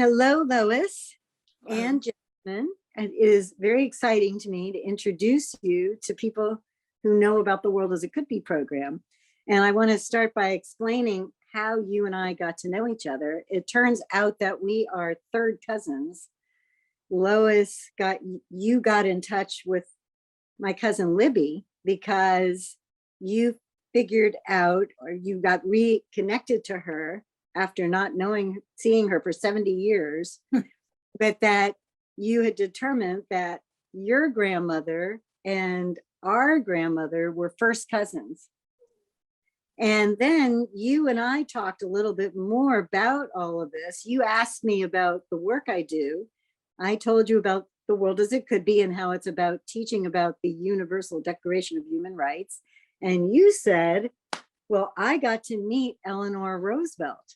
Hello, Lois Hello. and Jazzmin. It is very exciting to me to introduce you to people who know about the World as It Could Be program. And I want to start by explaining how you and I got to know each other. It turns out that we are third cousins. Lois got in touch with my cousin Libby because you figured out, or you got reconnected to her after not seeing her for 70 years, but that you had determined that your grandmother and our grandmother were first cousins. And then you and I talked a little bit more about all of this. You asked me about the work I do. I told you about the World as It Could Be and how it's about teaching about the Universal Declaration of Human Rights. And you said, well, I got to meet Eleanor Roosevelt.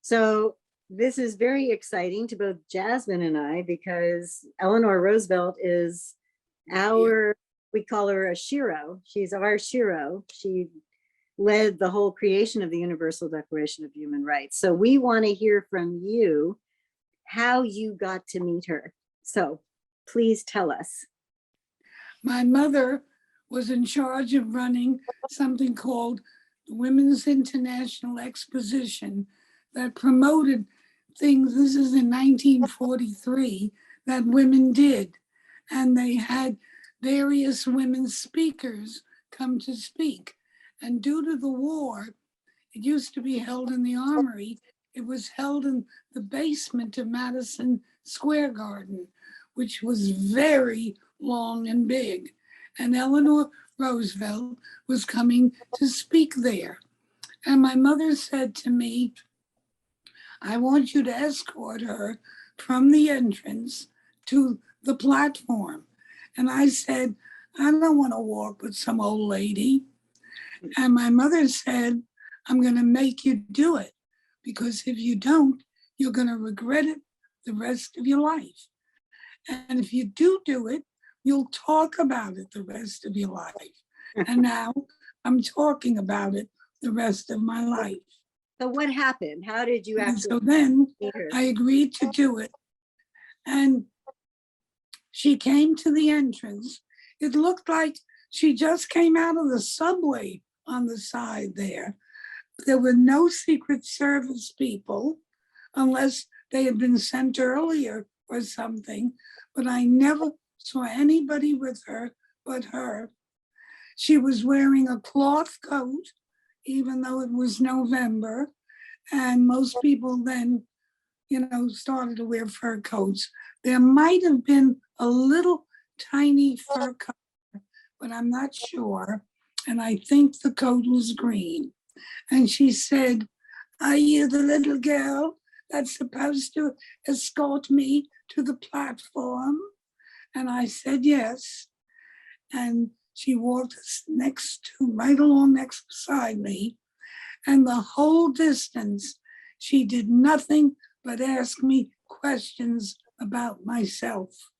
So this is very exciting to both Jazzmin and I, because Eleanor Roosevelt is we call her a Shiro. She's our Shiro. She led the whole creation of the Universal Declaration of Human Rights. So we want to hear from you how you got to meet her. So please tell us. My mother was in charge of running something called the Women's International Exposition that promoted things. This is in 1943 that women did. And they had various women speakers come to speak. And due to the war, it used to be held in the Armory. It was held in the basement of Madison Square Garden, which was very long and big. And Eleanor Roosevelt was coming to speak there. And my mother said to me, I want you to escort her from the entrance to the platform. And I said, I don't want to walk with some old lady. And my mother said, I'm going to make you do it, because if you don't, you're going to regret it the rest of your life. And if you do it, you'll talk about it the rest of your life. And now I'm talking about it the rest of my life. So what happened? How did you actually? So then I agreed to do it. And she came to the entrance. It looked like she just came out of the subway on the side there. There were no Secret Service people, unless they had been sent earlier or something, but I never saw anybody with her but her. She was wearing a cloth coat, even though it was November, and most people then, started to wear fur coats. There might have been a little tiny fur coat, but I'm not sure. And I think the coat was green. And she said, are you the little girl that's supposed to escort me to the platform? And I said, yes. And she walked right along next beside me. And the whole distance, she did nothing but ask me questions about myself.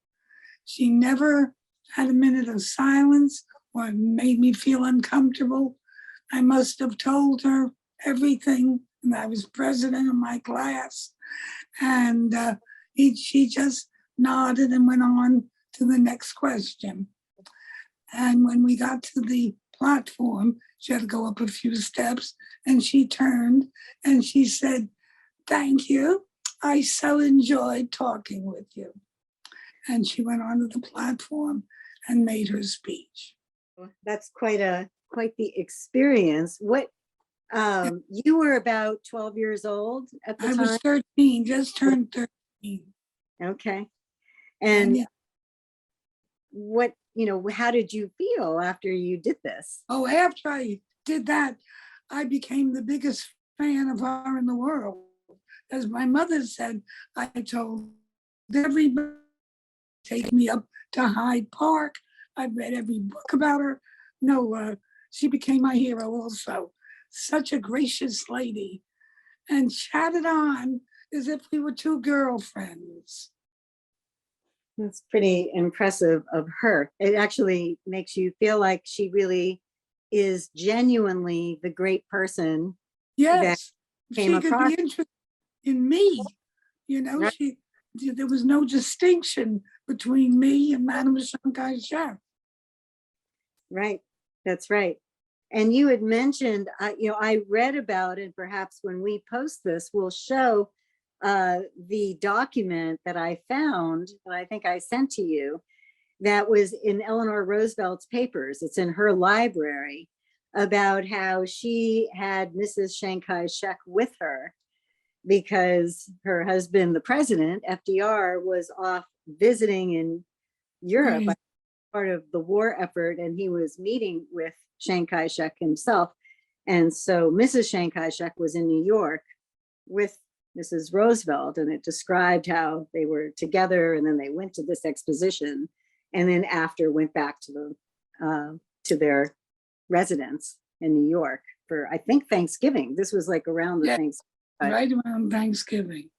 She never had a minute of silence or made me feel uncomfortable. I must have told her everything, and I was president of my class. And she just nodded and went on to the next question. And when we got to the platform, she had to go up a few steps, and she turned and she said, thank you. I so enjoyed talking with you. And she went onto the platform and made her speech. That's quite the experience. What you were about 12 years old at the time? I was 13, just turned 13. Okay. And what, how did you feel after you did this? Oh, after I did that, I became the biggest fan of her in the world. As my mother said, I told everybody, take me up to Hyde Park. I read every book about her. She became my hero also. Such a gracious lady, and chatted on as if we were two girlfriends. That's pretty impressive of her. It actually makes you feel like she really is genuinely the great person. Yes, that came she could across. be interested in me, You know, Right. there was no distinction between me and Madame Shanghai Chef. Right. That's right. And you had mentioned, I read about it. Perhaps when we post this, we'll show the document that I found that I think I sent to you that was in Eleanor Roosevelt's papers. It's in her library about how she had Mrs. Shanghai Shek with her because her husband, the president, FDR, was off visiting in Europe, Right. part of the war effort, and he was meeting with Chiang Kai-shek himself. And so Mrs. Chiang Kai-shek was in New York with Mrs. Roosevelt, and it described how they were together, and then they went to this exposition, and then after went back to their residence in New York for, I think, Thanksgiving. This was like around the Yeah, Thanksgiving. right around Thanksgiving.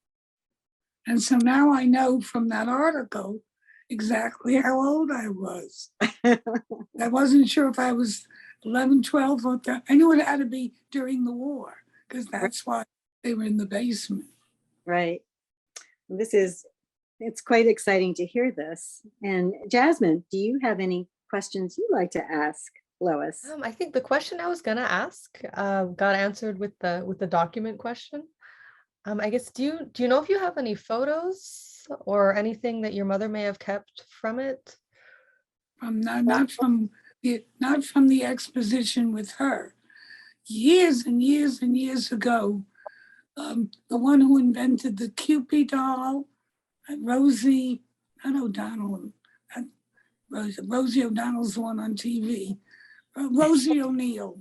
And so now I know from that article exactly how old I was. I wasn't sure if I was 11, 12, or 13. I knew it had to be during the war because that's why they were in the basement. Right. It's quite exciting to hear this. And Jazzmin, do you have any questions you'd like to ask Lois? I think the question I was gonna ask got answered with the document question. I guess do you know if you have any photos or anything that your mother may have kept from it? Not from the exposition with her. Years and years and years ago, the one who invented the Cupid doll, Rosie, not O'Donnell, Rosie O'Donnell's the one on TV. Rosie O'Neill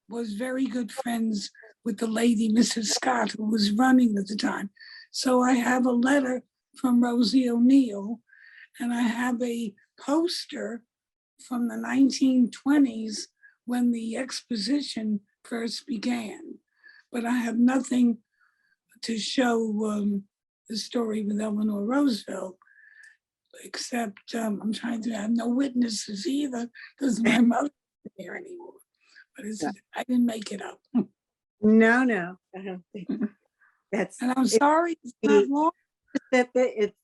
was very good friends with the lady, Mrs. Scott, who was running at the time. So I have a letter from Rosie O'Neill, and I have a poster from the 1920s when the exposition first began. But I have nothing to show the story with Eleanor Roosevelt, except I'm trying to have no witnesses either because my mother isn't there anymore. But I didn't make it up. No, I don't think that's. And I'm sorry, it's not long.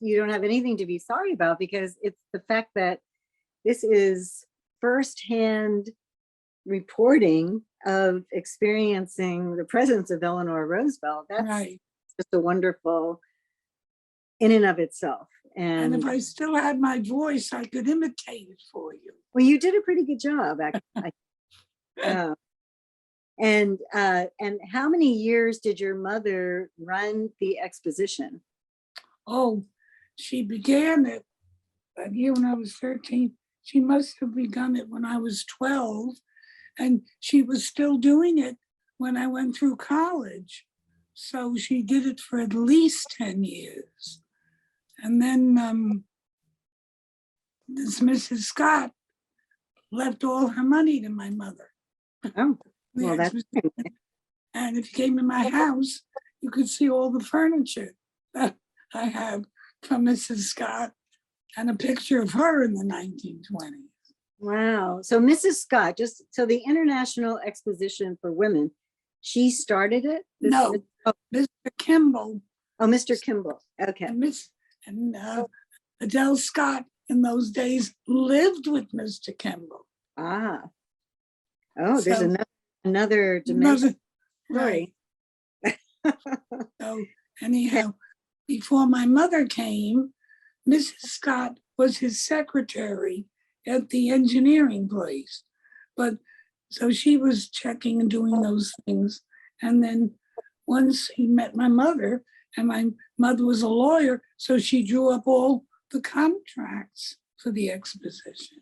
You don't have anything to be sorry about, because it's the fact that this is firsthand reporting of experiencing the presence of Eleanor Roosevelt. That's Right. just a wonderful in and of itself. And And if I still had my voice, I could imitate it for you. well, you did a pretty good job, actually. And how many years did your mother run the exposition? Oh, she began it that year when I was 13. She must have begun it when I was 12. And she was still doing it when I went through college. So she did it for at least 10 years. And then this Mrs. Scott left all her money to my mother. Oh, well, that's And if you came to my house, you could see all the furniture that I have from Mrs. Scott and a picture of her in the 1920s. wow. So Mrs. Scott, just so the International Exposition for Women, she started it? No, Mr. Kimball. Oh, Mr. Kimball. Okay. And Adele Scott in those days lived with Mr. Kimball. Ah. Oh, there's So- another dimension. Right. So anyhow, before my mother came, Mrs. Scott was his secretary at the engineering place. But so she was checking and doing those things. And then once he met my mother, and my mother was a lawyer, so she drew up all the contracts for the exposition.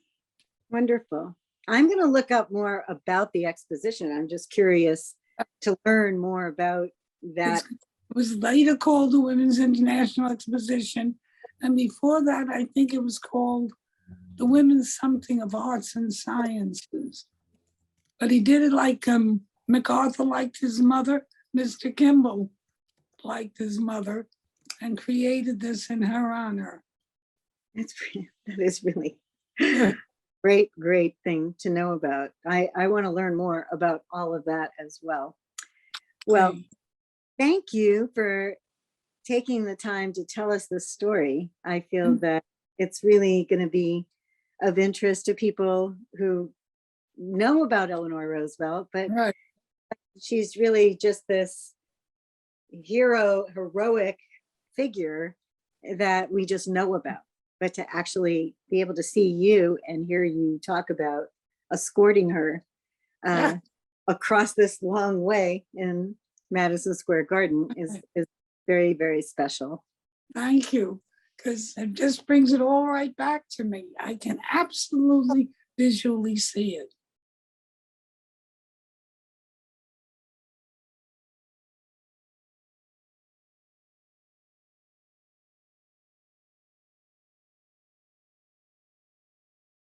Wonderful. I'm going to look up more about the exposition. I'm just curious to learn more about that. It was later called the Women's International Exposition. And before that, I think it was called the Women's Something of Arts and Sciences. But he did it like MacArthur liked his mother, Mr. Kimball liked his mother, and created this in her honor. That is really great thing to know about. I want to learn more about all of that as well. Well, thank you for taking the time to tell us this story. I feel that it's really going to be of interest to people who know about Eleanor Roosevelt, but Right. she's really just this heroic figure that we just know about. But to actually be able to see you and hear you talk about escorting her across this long way in Madison Square Garden is very, very special. Thank you, because it just brings it all right back to me. I can absolutely visually see it.